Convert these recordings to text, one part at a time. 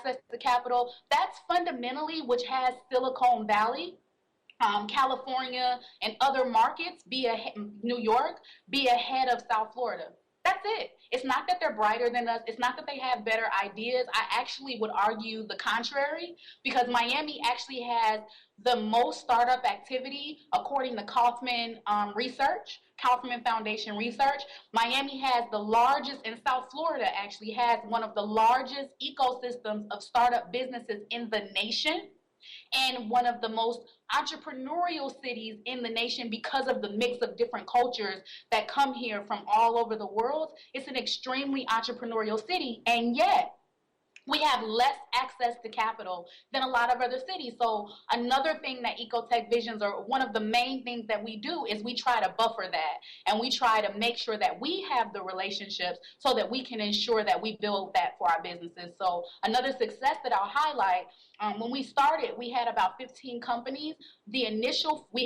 access to capital. That's fundamentally which has Silicon Valley, California, and other markets New York be ahead of South Florida. That's it. It's not that they're brighter than us. It's not that they have better ideas. I actually would argue the contrary, because Miami actually has the most startup activity according to Kaufman Foundation research. Miami has the largest, and South Florida actually has one of the largest ecosystems of startup businesses in the nation, and one of the most entrepreneurial cities in the nation because of the mix of different cultures that come here from all over the world. It's an extremely entrepreneurial city, and yet we have less access to capital than a lot of other cities. So another thing that Ecotech Visions, or one of the main things that we do, is we try to buffer that, and we try to make sure that we have the relationships so that we can ensure that we build that for our businesses. So another success that I'll highlight, when we started, we had about 15 companies. We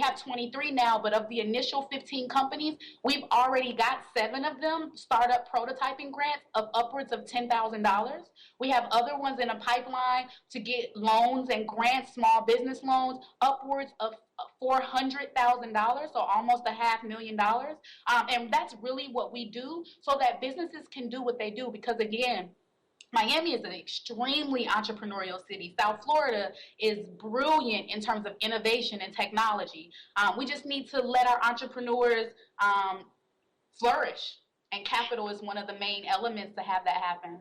have 23 now, but of the initial 15 companies, we've already got 7 of them startup prototyping grants of upwards of $10,000. We have other ones in a pipeline to get loans and grants, small business loans, upwards of $400,000, so almost $500,000. And that's really what we do so that businesses can do what they do, because again, Miami is an extremely entrepreneurial city. South Florida is brilliant in terms of innovation and technology. We just need to let our entrepreneurs flourish, and capital is one of the main elements to have that happen.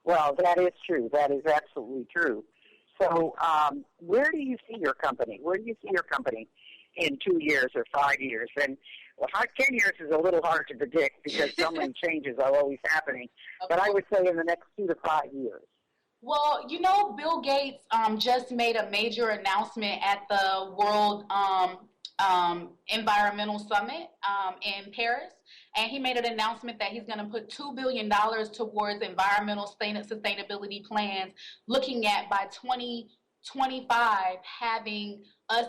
Well, that is true. That is absolutely true. So where do you see your company? Where do you see your company in 2 years or 5 years? And 10 years is a little hard to predict because so many changes are always happening. But I would say in the next 2 to 5 years. Well, Bill Gates just made a major announcement at the World Environmental Summit in Paris, and he made an announcement that he's going to put $2 billion towards environmental sustainability plans, looking at by 2025 having us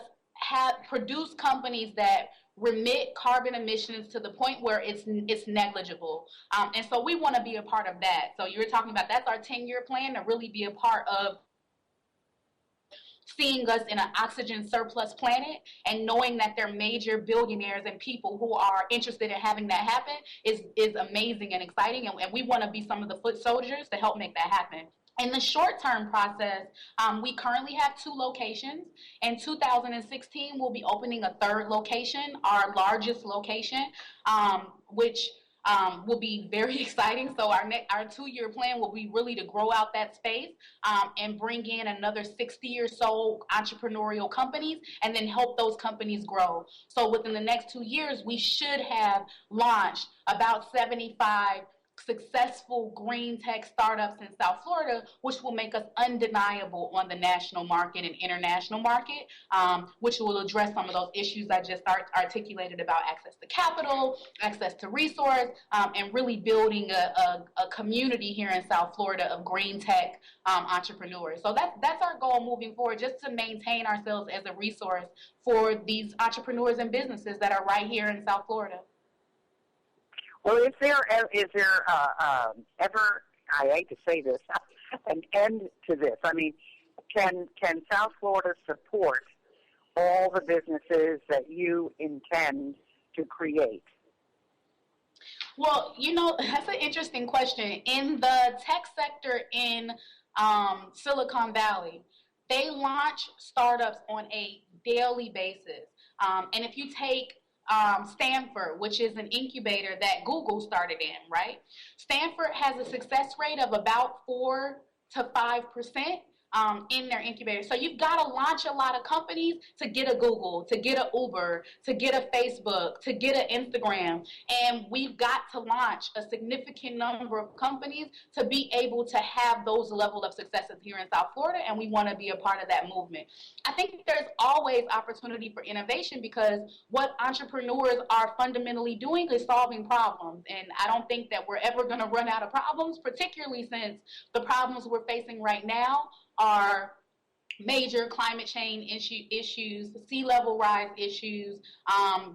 produce companies that remit carbon emissions to the point where it's negligible. And so we want to be a part of that. So you were talking about, that's our 10-year plan, to really be a part of seeing us in an oxygen surplus planet, and knowing that they're major billionaires and people who are interested in having that happen is amazing and exciting. And we want to be some of the foot soldiers to help make that happen. In the short-term process, we currently have 2 locations. In 2016, we'll be opening a 3rd location, our largest location, which will be very exciting. So our 2-year plan will be really to grow out that space and bring in another 60 or so entrepreneurial companies, and then help those companies grow. So within the next 2 years, we should have launched about 75 successful green tech startups in South Florida, which will make us undeniable on the national market and international market, which will address some of those issues I just articulated about access to capital, access to resource, and really building a community here in South Florida of green tech entrepreneurs. So that's our goal moving forward, just to maintain ourselves as a resource for these entrepreneurs and businesses that are right here in South Florida. Well, is there ever, I hate to say this, an end to this? I mean, can South Florida support all the businesses that you intend to create? Well, that's an interesting question. In the tech sector in Silicon Valley, they launch startups on a daily basis. And if you take Stanford, which is an incubator that Google started in, right? Stanford has a success rate of about 4 to 5%. In their incubator. So you've got to launch a lot of companies to get a Google, to get a Uber, to get a Facebook, to get an Instagram. And we've got to launch a significant number of companies to be able to have those level of successes here in South Florida, and we want to be a part of that movement. I think there's always opportunity for innovation, because what entrepreneurs are fundamentally doing is solving problems. And I don't think that we're ever going to run out of problems, particularly since the problems we're facing right now are major climate change issues, sea level rise issues,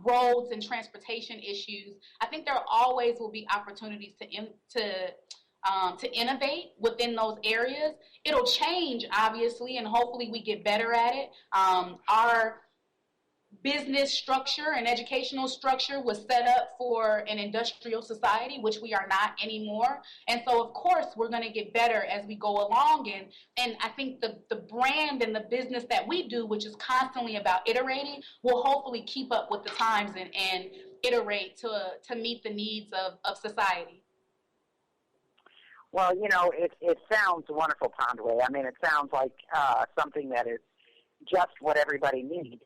roads and transportation issues. I think there always will be opportunities to to innovate within those areas. It'll change, obviously, and hopefully we get better at it. Our business structure and educational structure was set up for an industrial society, which we are not anymore. And so, of course, we're going to get better as we go along. And I think the brand and the business that we do, which is constantly about iterating, will hopefully keep up with the times and iterate to meet the needs of society. Well, it sounds wonderful, Pandwe. I mean, it sounds like something that is just what everybody needs.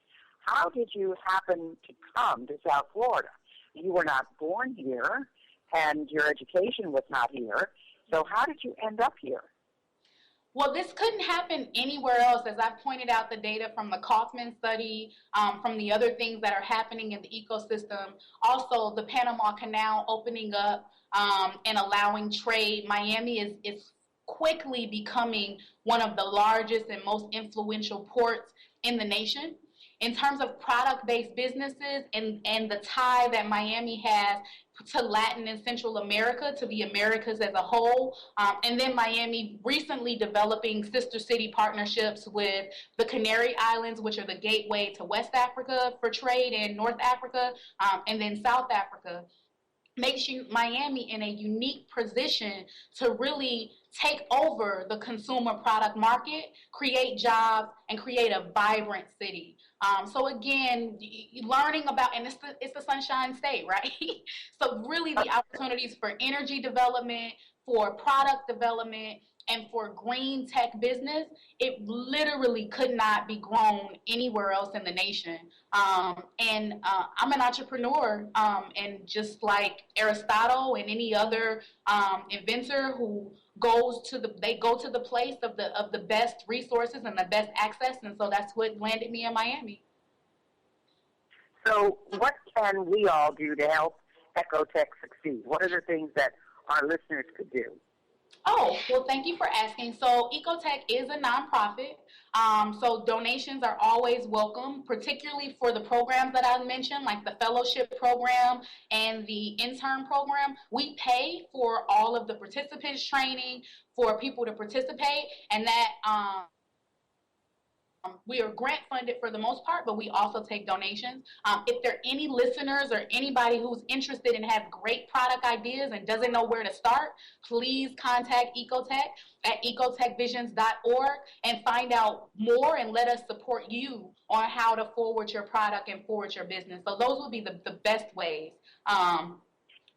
How did you happen to come to South Florida? You were not born here, and your education was not here. So how did you end up here? Well, this couldn't happen anywhere else, as I've pointed out the data from the Kaufman study, from the other things that are happening in the ecosystem. Also, the Panama Canal opening up and allowing trade. Miami is quickly becoming one of the largest and most influential ports in the nation. In terms of product-based businesses and the tie that Miami has to Latin and Central America, to the Americas as a whole, and then Miami recently developing sister city partnerships with the Canary Islands, which are the gateway to West Africa for trade, and North Africa, and then South Africa, makes Miami in a unique position to really take over the consumer product market, create jobs, and create a vibrant city. So again, learning about, and it's the Sunshine State, right? So really the opportunities for energy development, for product development, and for green tech business, it literally could not be grown anywhere else in the nation. And I'm an entrepreneur, and just like Aristotle and any other inventor who go to the place of the best resources and the best access, and so that's what landed me in Miami. So what can we all do to help Ecotech succeed? What are the things that our listeners could do? Oh, well, thank you for asking. So Ecotech is a nonprofit. So donations are always welcome, particularly for the programs that I mentioned, like the fellowship program and the intern program. We pay for all of the participants training for people to participate, and that we are grant funded for the most part, but we also take donations. If there are any listeners or anybody who's interested and has great product ideas and doesn't know where to start, please contact Ecotech at ecotechvisions.org and find out more and let us support you on how to forward your product and forward your business. So those would be the best ways.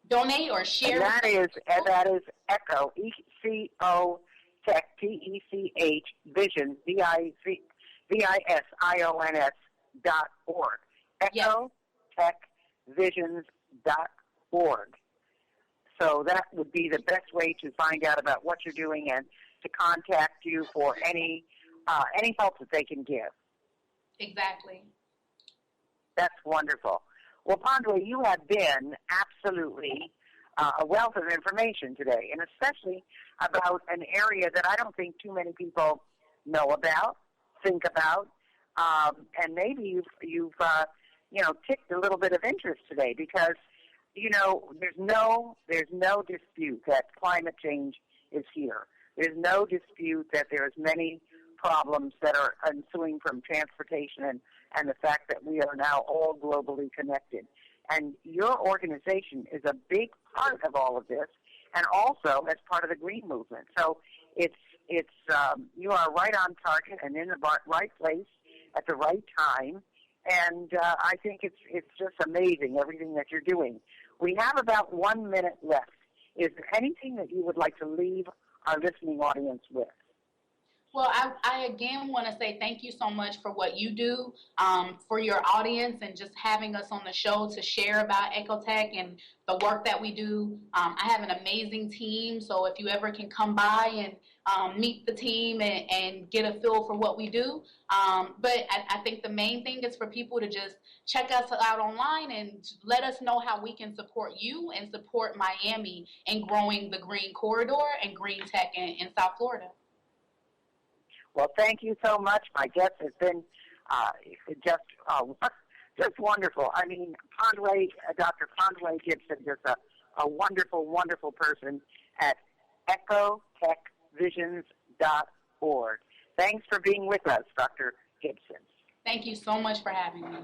Donate or share. And that is Echo, E-C-O Tech, T-E-C-H, Vision, VISIONS.org. EchoTechVisions.org. So that would be the best way to find out about what you're doing and to contact you for any help that they can give. Exactly. That's wonderful. Well, Pandwe, you have been absolutely a wealth of information today, and especially about an area that I don't think too many people know about, think about, and maybe you've ticked a little bit of interest today because there's no dispute that climate change is here. There's no dispute that there's many problems that are ensuing from transportation and the fact that we are now all globally connected. And your organization is a big part of all of this, and also as part of the green movement. So it's you are right on target and in the right place at the right time. And I think it's just amazing everything that you're doing. We have about 1 minute left. Is there anything that you would like to leave our listening audience with? Well, I again want to say thank you so much for what you do for your audience and just having us on the show to share about Ecotech and the work that we do. I have an amazing team, so if you ever can come by and meet the team and get a feel for what we do. But I think the main thing is for people to just check us out online and let us know how we can support you and support Miami in growing the green corridor and green tech in South Florida. Well, thank you so much. My guest has been just wonderful. I mean, Dr. Pandwe Gibson, just a wonderful, wonderful person at ecotechvisions.org. Thanks for being with us, Dr. Gibson. Thank you so much for having me.